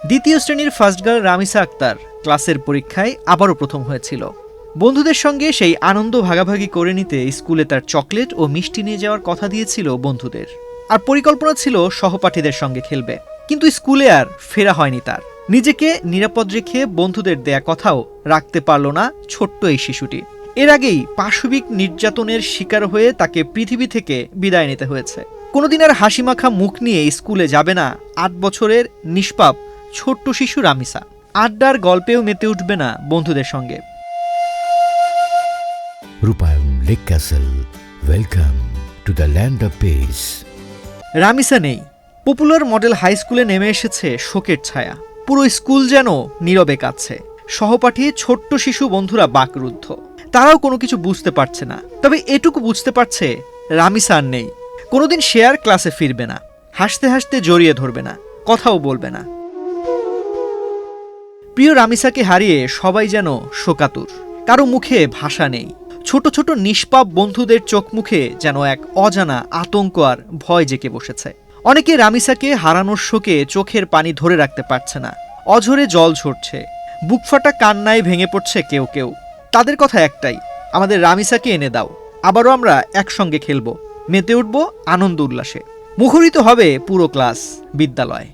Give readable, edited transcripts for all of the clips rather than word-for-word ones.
দ্বিতীয় শ্রেণীর first girl Ramisa Akter ক্লাসের পরীক্ষায় আবারও প্রথম হয়েছিল। বন্ধুদের সঙ্গে সেই আনন্দ ভাগাভাগি করে নিতে স্কুলে তার চকলেট ও মিষ্টি নিয়ে যাওয়ার কথা দিয়েছিল বন্ধুদের। আর পরিকল্পনা ছিল সহপাঠীদের সঙ্গে খেলবে, কিন্তু স্কুলে আর ফেরা হয়নি তার। নিজেকে নিরাপদ রেখে বন্ধুদের দেয়া কথাও রাখতে পারল না ছোট্ট এই শিশুটি। এর আগেই পাশবিক নির্যাতনের শিকার হয়ে তাকে পৃথিবী থেকে বিদায় নিতে হয়েছে। কোনোদিন আর হাসিমাখা মুখ নিয়ে স্কুলে যাবে না ৮ বছরের নিষ্পাপ ছোট্ট শিশু রামিসা। আড্ডার গল্পেও মেতে উঠবে না বন্ধুদের সঙ্গে। Rupayan lake castle, welcome to the land of peace. Ramisa নেই। পপুলার মডেল হাই স্কুলে নেমে এসেছে শোকের ছায়া। পুরো স্কুল যেন নীরবে কাঁদছে। সহপাঠী ছোট্ট শিশু বন্ধুরা বাকরুদ্ধ। তারাও কোনো কিছু বুঝতে পারছে না। তবে এটুকু বুঝতে পারছে রামিসা আর নেই। কোনোদিন সে আর ক্লাসে ফিরবে না, হাসতে হাসতে জড়িয়ে ধরবে না, কথাও বলবে না। প্রিয় রামিসাকে হারিয়ে সবাই যেন শোকাতুর। কারো মুখে ভাষা নেই। ছোট ছোট নিষ্পাপ বন্ধুদের চোখ মুখে যেন এক অজানা আতঙ্ক আর ভয় জেঁকে বসেছে। অনেকে রামিসাকে হারানোর শোকে চোখের পানি ধরে রাখতে পারছে না। অঝরে জল ঝরছে, বুকফাটা কান্নায় ভেঙে পড়ছে কেউ কেউ। তাদের কথা একটাই, আমাদের রামিসাকে এনে দাও, আবারও আমরা একসঙ্গে খেলব, মেতে উঠব আনন্দ উল্লাসে। মুখরিত হবে পুরো ক্লাস, বিদ্যালয়।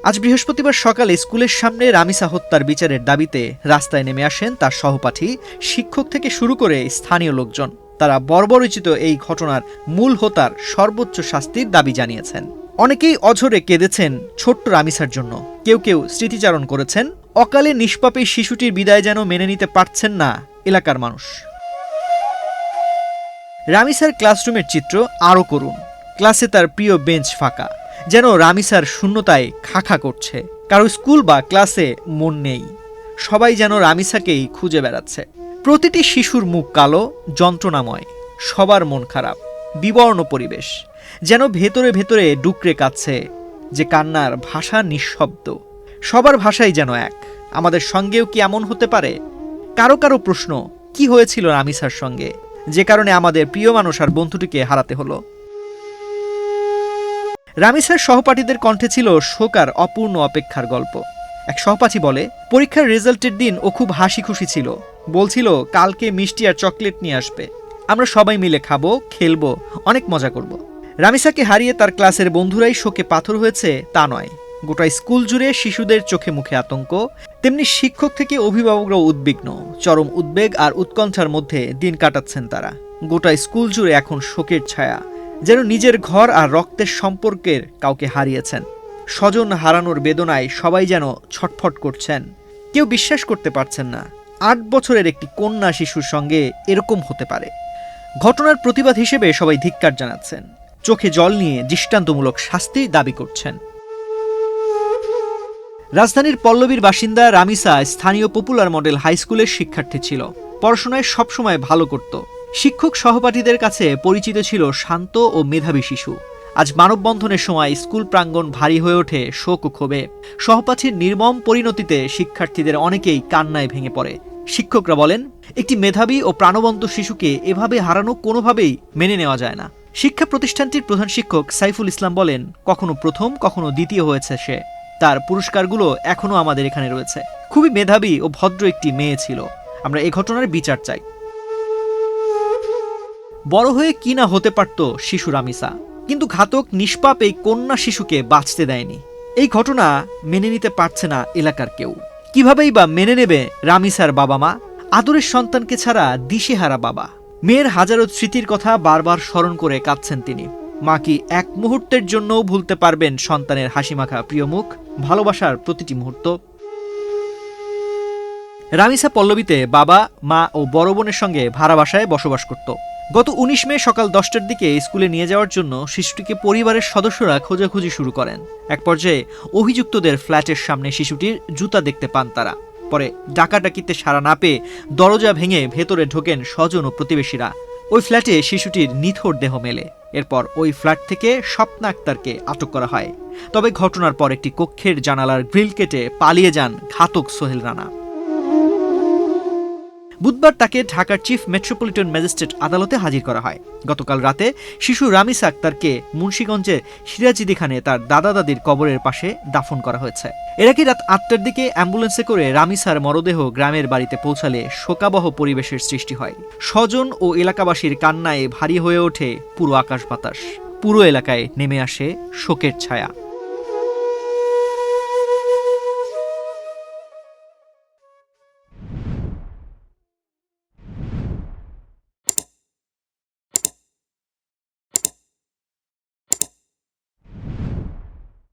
আজ বৃহস্পতিবার সকালে স্কুলের সামনে রামিসা হত্যার বিচারের দাবিতে রাস্তায় নেমে আসেন তার সহপাঠী, শিক্ষক থেকে শুরু করে স্থানীয় লোকজন। তারা বর্বরচিত এই ঘটনার মূল হোতার সর্বোচ্চ শাস্তির দাবি জানিয়েছেন। অনেকেই অঝরে কেঁদেছেন ছোট্ট রামিসার জন্য। কেউ কেউ স্মৃতিচারণ করেছেন। অকালে নিষ্পাপ এই শিশুটির বিদায় যেন মেনে নিতে পারছেন না এলাকার মানুষ। রামিসার ক্লাসরুমের চিত্র আরও করুন। ক্লাসে তার প্রিয় বেঞ্চ ফাঁকা, যেন রামিসার শূন্যতায় খাখা করছে। কারো স্কুল বা ক্লাসে মন নেই। সবাই যেন রামিসাকেই খুঁজে বেড়াচ্ছে। প্রতিটি শিশুর মুখ কালো, যন্ত্রণাময়। সবার মন খারাপ, বিবর্ণ পরিবেশ। যেন ভেতরে ভেতরে ডুকরে কাঁদছে, যে কান্নার ভাষা নিঃশব্দ। সবার ভাষাই যেন এক। আমাদের সঙ্গেও কি এমন হতে পারে? কারো কারো প্রশ্ন, কি হয়েছিল রামিসার সঙ্গে, যে কারণে আমাদের প্রিয় মানুষ আর বন্ধুটিকে হারাতে হলো? রামিসার সহপাঠীদের কণ্ঠে ছিল শোক আর অপূর্ণ অপেক্ষার গল্প। এক সহপাঠী বলে, পরীক্ষার রেজাল্টের দিন ও খুব হাসি খুশি ছিল। বলছিল কালকে মিষ্টি আর চকলেট নিয়ে আসবে, আমরা সবাই মিলে খাবো, খেলবো, অনেক মজা করব। রামিসাকে হারিয়ে তার ক্লাসের বন্ধুরাই শোকে পাথর হয়েছে তা নয়, গোটা স্কুল জুড়ে শিশুদের চোখে মুখে আতঙ্ক। তেমনি শিক্ষক থেকে অভিভাবকরাও উদ্বিগ্ন। চরম উদ্বেগ আর উৎকণ্ঠার মধ্যে দিন কাটাচ্ছেন তারা। গোটা স্কুল জুড়ে এখন শোকের ছায়া, যেন নিজের ঘর আর রক্তের সম্পর্কের কাউকে হারিয়েছেন। স্বজন হারানোর বেদনায় সবাই যেন ছটফট করছেন। কেউ বিশ্বাস করতে পারছেন না ৮ বছরের একটি কন্যা শিশুর সঙ্গে এরকম হতে পারে। ঘটনার প্রতিবাদ হিসেবে সবাই ধিক্কার জানাচ্ছেন। চোখে জল নিয়ে দৃষ্টান্তমূলক শাস্তির দাবি করছেন। রাজধানীর পল্লবীর বাসিন্দা রামিসা স্থানীয় পপুলার মডেল হাই স্কুলের শিক্ষার্থী ছিল। পড়াশোনায় সবসময় ভালো করত। শিক্ষক সহপাঠীদের কাছে পরিচিত ছিল শান্ত ও মেধাবী শিশু। আজ মানববন্ধনের সময় স্কুল প্রাঙ্গণ ভারী হয়ে ওঠে শোক ও ক্ষোভে। সহপাঠীর নির্মম পরিণতিতে শিক্ষার্থীদের অনেকেই কান্নায় ভেঙে পড়ে। শিক্ষকরা বলেন, একটি মেধাবী ও প্রাণবন্ত শিশুকে এভাবে হারানো কোনোভাবেই মেনে নেওয়া যায় না। শিক্ষা প্রতিষ্ঠানটির প্রধান শিক্ষক সাইফুল ইসলাম বলেন, কখনো প্রথম কখনো দ্বিতীয় হয়েছে সে। তার পুরস্কারগুলো এখনো আমাদের এখানে রয়েছে। খুবই মেধাবী ও ভদ্র একটি মেয়ে ছিল। আমরা এই ঘটনার বিচার চাই। বড় হয়ে কি না হতে পারত শিশু রামিসা, কিন্তু ঘাতক নিষ্পাপ এই কন্যা শিশুকে বাঁচতে দেয়নি। এই ঘটনা মেনে নিতে পারছে না এলাকার কেউ। কিভাবেই বা মেনে নেবে রামিসার বাবা মা? আদরের সন্তানকে ছাড়া দিশেহারা বাবা। মেয়ের হাজারো স্মৃতির কথা বারবার স্মরণ করে কাঁদছেন তিনি। মা কি এক মুহূর্তের জন্যও ভুলতে পারবেন সন্তানের হাসিমাখা প্রিয় মুখ, ভালোবাসার প্রতিটি মুহূর্ত? রামিসা পল্লবীতে বাবা, মা ও বড় বোনের সঙ্গে ভাড়া বাসায় বসবাস করত। গত ১৯ মে সকাল 10টার দিকে স্কুলে নিয়ে যাওয়ার জন্য শিশুটিকে পরিবারের সদস্যরা খোঁজাখুঁজি শুরু করেন। এক পর্যায়ে অভিযুক্তদের ফ্ল্যাটের সামনে শিশুটির জুতা দেখতে পান তারা। পরে ডাকাডাকিতে সাড়া না পেয়ে দরজা ভেঙে ভেতরে ঢোকেন স্বজন ও প্রতিবেশীরা। ওই ফ্ল্যাটে শিশুটির নিথর দেহ মেলে। এরপর ওই ফ্ল্যাট থেকে স্বপ্না আক্তারকে আটক করা হয়। তবে ঘটনার পর একটি কক্ষের জানালার গ্রিল কেটে পালিয়ে যান ঘাতক সোহেল রানা। বুধবার তাকে ঢাকার চিফ মেট্রোপলিটন ম্যাজিস্ট্রেট আদালতে হাজির করা হয়। গতকাল রাতে শিশু রামিস আক্তারকে মুন্সিগঞ্জের সিরাজিদিখানে তার দাদা দাদির কবরের পাশে দাফন করা হয়েছে। এর আগে রাত ৮টার দিকে অ্যাম্বুলেন্সে করে রামিসার মরদেহ গ্রামের বাড়িতে পৌঁছালে শোকাবহ পরিবেশের সৃষ্টি হয়। স্বজন ও এলাকাবাসীর কান্নায় ভারী হয়ে ওঠে পুরো আকাশ বাতাস। পুরো এলাকায় নেমে আসে শোকের ছায়া।